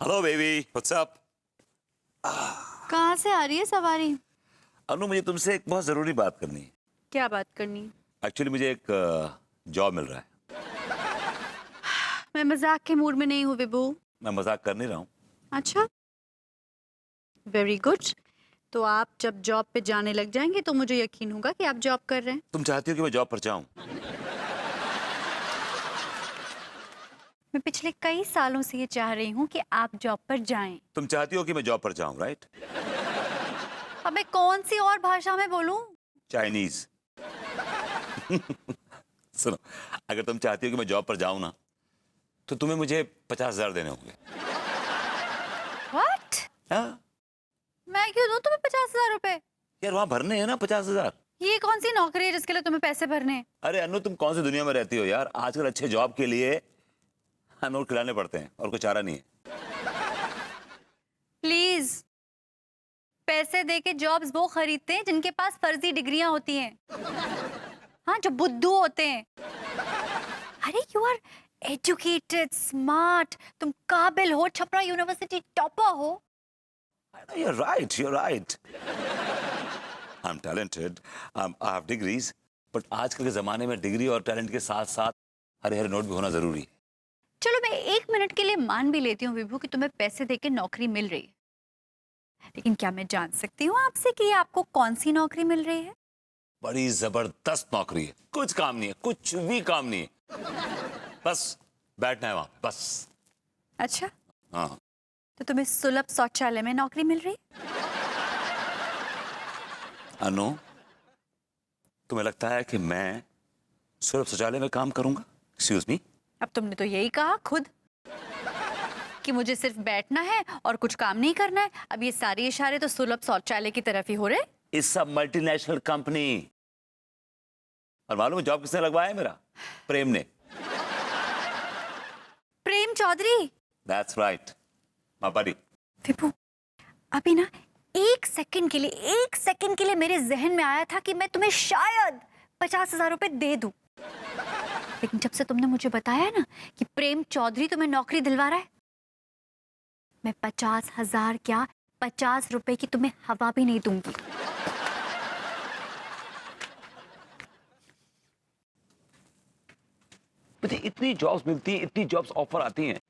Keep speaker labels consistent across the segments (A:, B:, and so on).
A: Hello baby, what's up?
B: कहाँ से आ रही है सवारी?
A: अनु, मुझे तुमसे एक बहुत जरूरी बात करनी है।
B: क्या बात करनी?
A: एक्चुअली मुझे एक जॉब मिल रहा है।
B: मैं मजाक के मूड में नहीं हूँ विभू।
A: मैं मजाक कर नहीं रहा हूँ।
B: अच्छा, वेरी गुड। तो आप जब जॉब पे जाने लग जाएंगे तो मुझे यकीन होगा कि आप जॉब कर रहे हैं।
A: तुम चाहती हो कि मैं जॉब पर जाऊँ?
B: मैं पिछले कई सालों से ये चाह रही हूँ कि आप जॉब पर जाएं।
A: तुम चाहती हो कि मैं जॉब पर जाऊँ, राइट?
B: अब मैं कौन सी और भाषा में बोलूँ?
A: चाइनीज। सुनो, अगर तुम चाहती हो कि मैं जॉब पर जाऊँ ना, तो तुम्हें मुझे 50,000 देने होंगे।
B: व्हाट?
A: हाँ
B: मैं क्यों दूँ तुम्हें 50,000 रुपए?
A: यार, वहां भरने हैं ना 50,000।
B: ये कौन सी नौकरी है जिसके लिए तुम्हें पैसे भरने हैं?
A: अरे अनु, तुम कौन सी दुनिया में रहती हो यार? आजकल अच्छे जॉब के लिए नोट खिलाने पड़ते हैं और कोई चारा नहीं है।
B: प्लीज, पैसे देके जॉब्स वो खरीदते हैं जिनके पास फर्जी डिग्रियां होती हैं। हाँ, जो बुद्धू होते हैं। अरे यू आर एजुकेटेड, स्मार्ट, तुम काबिल हो, छपरा यूनिवर्सिटी टॉपर हो।
A: You're right, you're right. I'm talented. I have degrees. But आजकल के जमाने में डिग्री और टैलेंट के साथ साथ हरे हरे नोट भी होना जरूरी है।
B: चलो, मैं 1 मिनट के लिए मान भी लेती हूँ विभू कि तुम्हें पैसे देके नौकरी मिल रही है, लेकिन क्या मैं जान सकती हूँ आपसे कि ये आपको कौन सी नौकरी मिल रही है?
A: बड़ी जबरदस्त नौकरी है। कुछ काम नहीं है, कुछ भी काम नहीं है। बस बैठना है वहां, बस।
B: अच्छा,
A: हाँ।
B: तो तुम्हें सुलभ शौचालय में नौकरी मिल रही है?
A: अनु, तुम्हें लगता है कि मैं सुलभ शौचालय में काम करूंगा? Excuse me.
B: अब तुमने तो यही कहा खुद कि मुझे सिर्फ बैठना है और कुछ काम नहीं करना है। अब ये सारे इशारे तो सुलभ शौचालय की तरफ ही हो रहे।
A: It's a multinational company. और मालूम है जॉब किसने लगवाया है? मेरा प्रेम ने।
B: प्रेम चौधरी?
A: दैट्स राइट, माय बडी।
B: विभू, अभी ना 1 सेकंड के लिए मेरे जहन में आया था कि मैं तुम्हें शायद 50,000 रुपए दे दूं, लेकिन जब से तुमने मुझे बताया ना कि प्रेम चौधरी तुम्हें नौकरी दिलवा रहा है, मैं 50,000 क्या 50 रुपए की तुम्हें हवा भी नहीं दूंगी।
A: मुझे इतनी जॉब्स मिलती है, इतनी जॉब्स ऑफर आती हैं,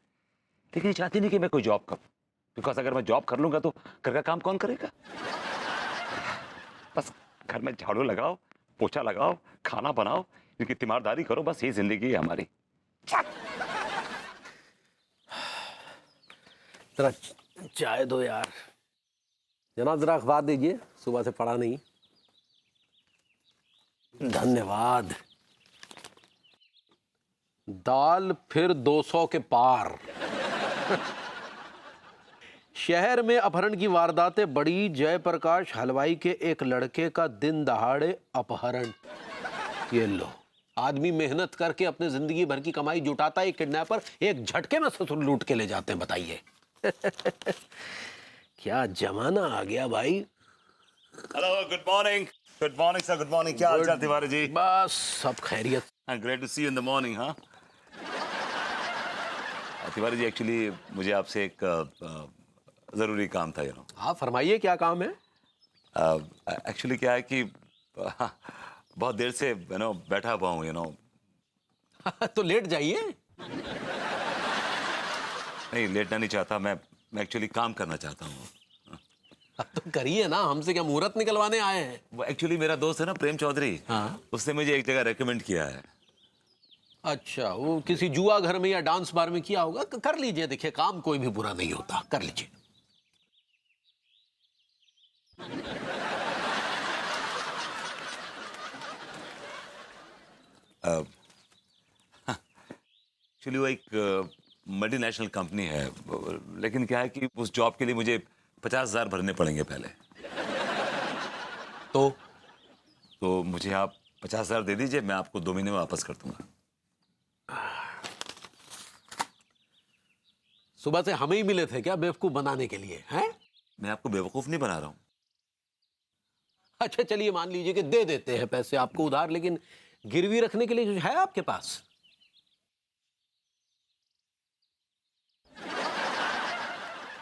A: लेकिन ये चाहती नहीं कि मैं कोई जॉब करूं। बिकॉज अगर मैं जॉब कर लूंगा तो घर का काम कौन करेगा? बस घर में झाड़ू लगाओ, पोछा लगाओ, खाना बनाओ, इनकी तीमारदारी करो, बस यही जिंदगी है हमारी।
C: जरा चाय दो यार। जनाब जरा अखबार दीजिए, सुबह से पढ़ा नहीं। धन्यवाद। दाल फिर 200 के पार। शहर में अपहरण की वारदातें बढ़ी। जयप्रकाश हलवाई के एक लड़के का दिन दहाड़े अपहरण। ये लो, आदमी मेहनत करके अपने जिंदगी भर की कमाई जुटाता है, किडनैपर एक झटके में ससुर लूट के ले जाते हैं। बताइए। क्या जमाना आ गया भाई।
A: Hello, good morning. Good morning sir, good morning. क्या हाल चाल तिवारी जी?
C: बस सब खैरियत।
A: Great to see you in the morning. हाँ तिवारी जी, एक्चुअली मुझे आपसे एक जरूरी काम था।
C: हाँ फरमाइए, क्या काम है?
A: एक्चुअली क्या है कि बहुत देर से बैठा हुआ हूँ।
C: तो लेट जाइए।
A: नहीं, लेटना नहीं चाहता। मैं एक्चुअली काम करना चाहता हूँ।
C: तो करिए ना, हमसे क्या मुहूर्त निकलवाने आए हैं?
A: वो एक्चुअली मेरा दोस्त है ना प्रेम चौधरी।
C: हाँ।
A: उसने मुझे एक जगह रेकमेंड किया है।
C: अच्छा, वो किसी जुआ घर में या डांस बार में किया होगा। कर लीजिए, देखिए काम कोई भी बुरा नहीं होता, कर लीजिए।
A: एक्चुअली वो एक मल्टीनेशनल कंपनी है, लेकिन क्या है कि उस जॉब के लिए मुझे 50,000 भरने पड़ेंगे पहले। तो मुझे आप 50,000 दे दीजिए, मैं आपको 2 महीने में वापस कर दूंगा।
C: सुबह से हमें ही मिले थे क्या बेवकूफ बनाने के लिए? हैं?
A: मैं आपको बेवकूफ नहीं बना रहा हूं।
C: अच्छा चलिए, मान लीजिए कि दे देते हैं पैसे आपको उधार, लेकिन गिरवी रखने के लिए कुछ है आपके पास?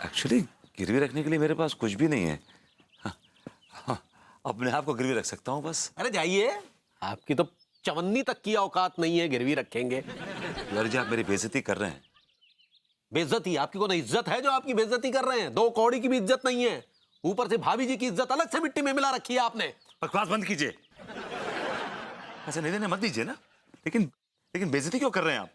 A: एक्चुअली गिरवी रखने के लिए मेरे पास कुछ भी नहीं है। हाँ, अपने आप को गिरवी रख सकता हूँ बस।
C: अरे जाइए, आपकी तो चवन्नी तक की औकात नहीं है, गिरवी रखेंगे।
A: यार जी आप मेरी बेइज्जती कर रहे हैं।
C: बेइज्जती? आपकी कौन इज्जत है जो आपकी बेइज्जती कर रहे हैं? 2 कौड़ी की भी इज्जत नहीं है, ऊपर से भाभी जी की इज्जत अलग से मिट्टी में मिला रखी है आपने।
A: बकवास बंद कीजिए। ऐसे नहीं देने मत दीजिए ना। लेकिन बेइज्जती क्यों कर रहे हैं आप?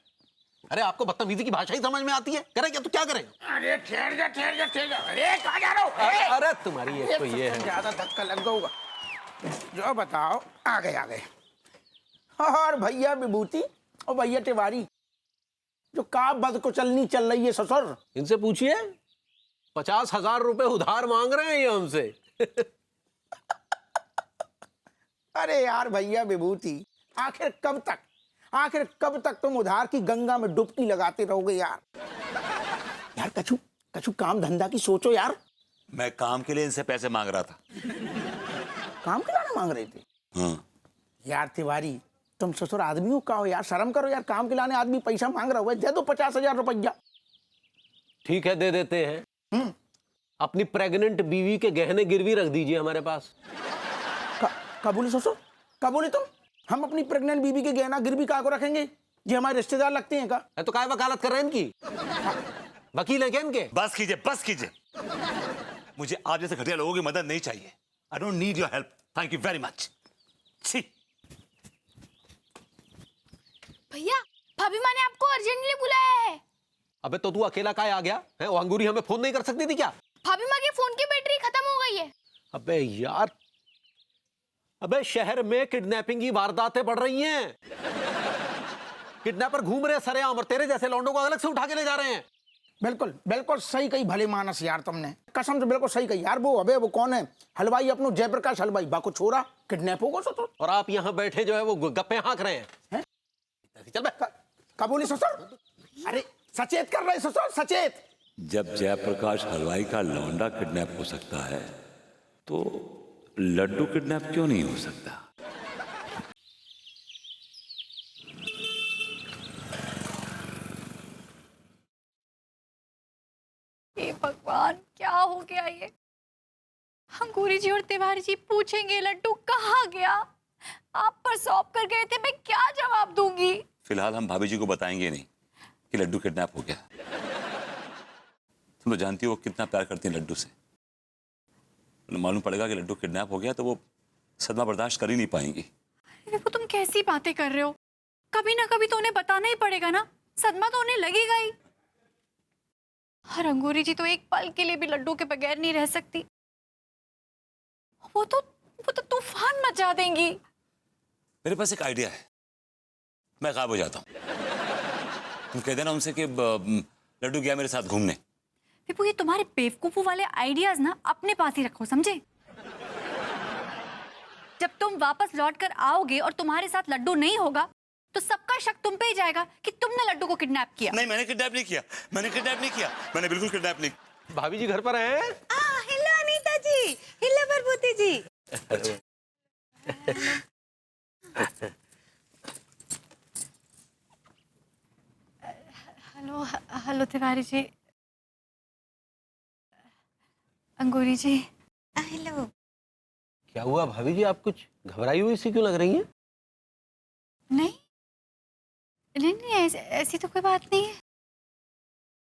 C: अरे आपको बदतमीजी की भाषा ही समझ में आती है? करें क्या तो क्या करें?
D: अरे ठहर जा ठहर जा ठहर जा। अरे कहाँ जा रहे हो?
C: अरे तुम्हारी एक तो ये है।
D: ज्यादा धक्का लग गया होगा। जो बताओ, आ गए। और भैया विभूति और भैया तिवारी, जो का बद को चलनी चल रही है ससुर।
C: इनसे पूछिए, 50,000 रुपए उधार मांग रहे हैं ये हमसे।
D: अरे यार भैया विभूति, आखिर कब तक तुम उधार की गंगा में डुबकी लगाते रहोगे यार? यार कछु काम धंधा की सोचो यार।
A: मैं काम के लिए इनसे पैसे मांग रहा था।
D: काम के लाने मांग रहे थे?
A: हाँ।
D: यार तिवारी, तुम ससुर आदमी हो का हो यार, शर्म करो यार। काम के लाने आदमी पैसा मांग रहा हुआ है, दे दो 50,000 रुपया।
C: ठीक है, दे देते हैं। अपनी प्रेग्नेंट बीवी के गहने गिरवी रख दीजिए हमारे पास।
D: का बोले ससुर? का बोले तुम? हम अपनी प्रेग्नेंट बीबी के गहना गिरवी का को रखेंगे? ये हमारे रिश्तेदार लगते हैं का?
C: तो काय वकालत कर रहे हैं इनकी? वकील है क्या इनके?
A: बस कीजिए। मुझे आप जैसे घटिया लोगों की मदद नहीं चाहिए। I don't need your help, thank you very much.
E: भैया, भाभी माँ ने आपको अर्जेंटली बुलाया है।
C: अबे तो तू अकेला काय आ गया है? वो अंगूरी हमें फोन नहीं कर सकती थी क्या?
E: भाभी माँ के फोन की बैटरी खत्म हो गई है।
C: अबे यार, अबे शहर में किडनैपिंग की वारदातें बढ़ रही हैं। किडनैपर घूम रहे हैं सरेआम और तेरे जैसे लौंडों को अलग से उठा के ले जा रहे हैं।
D: बिल्कुल सही कही भले मानस यार तुमने, कसम से बिल्कुल सही कही यार। वो कौन है? हलवाई, अपनो जयप्रकाश हलवाई बाको छोरा किडनैप होगा ससुर।
C: और आप यहाँ बैठे जो है वो गप्पे हाँक रहे हैं।
D: चल का बोली ससुर? अरे सचेत कर रहे ससुर, सचेत।
A: जब जयप्रकाश हलवाई का लौंडा किडनैप हो सकता है तो लड्डू किडनैप क्यों नहीं हो सकता?
B: हे भगवान, क्या हो गया ये? अंगूरी जी और तिवारी जी पूछेंगे लड्डू कहाँ गया? आप पर सौंप कर गए थे, मैं क्या जवाब दूंगी?
A: फिलहाल हम भाभी जी को बताएंगे नहीं कि लड्डू किडनैप हो गया। तुम तो जानती हो वो कितना प्यार करती हैं लड्डू से। मालूम पड़ेगा कि लड्डू किडनैप हो गया तो वो सदमा बर्दाश्त कर ही नहीं पाएंगी।
B: देखो तुम कैसी बातें कर रहे हो? कभी ना कभी तो उन्हें बताना ही पड़ेगा ना, सदमा तो उन्हें लगेगा ही। और अंगूरी जी तो एक पल के लिए भी लड्डू के बगैर नहीं रह सकती। वो तो तूफान मचा देंगी।
A: मेरे पास एक आइडिया है, मैं गायब हो जाता हूँ। तुम कह देना उनसे कि लड्डू गया मेरे साथ घूमने।
B: विपू, ये तुम्हारे बेवकूफों वाले आइडियाज ना अपने पास ही रखो, समझे? जब तुम वापस लौट कर आओगे और तुम्हारे साथ लड्डू नहीं होगा तो सबका शक तुम पे ही जाएगा कि तुमने लड्डू को किडनैप किया।
A: नहीं, मैंने किडनैप नहीं किया। मैंने बिल्कुल किडनैप नहीं।
C: भाभी जी घर पर हैं?
E: हेलो अनीता जी, हेलो प्रभूति जी।
B: हेलो तिवारी जी, अंगूरी जी।
E: हेलो।
C: क्या हुआ भाभी जी, आप कुछ घबराई हुई सी क्यों लग रही हैं?
B: नहीं, ऐसी तो कोई बात नहीं है।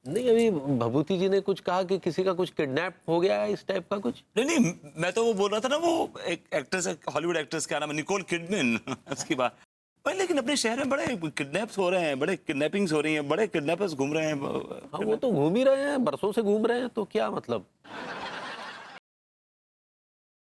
C: नहीं, अभी भभूति जी ने कुछ कहा कि किसी का कुछ किडनैप हो गया है, इस टाइप का कुछ।
A: नहीं, मैं तो वो बोल रहा था ना, वो एक एक्ट्रेस है, हॉलीवुड एक्ट्रेस, क्या नाम है, निकोल किडमैन। उसकी बात। लेकिन अपने शहर में बड़े किडनैप्स हो रहे हैं, बड़े किडनैपिंग्स हो रही हैं, बड़े किडनैपर्स घूम रहे हैं।
C: हाँ, वो तो घूम ही रहे हैं, बरसों से घूम रहे हैं, तो क्या मतलब।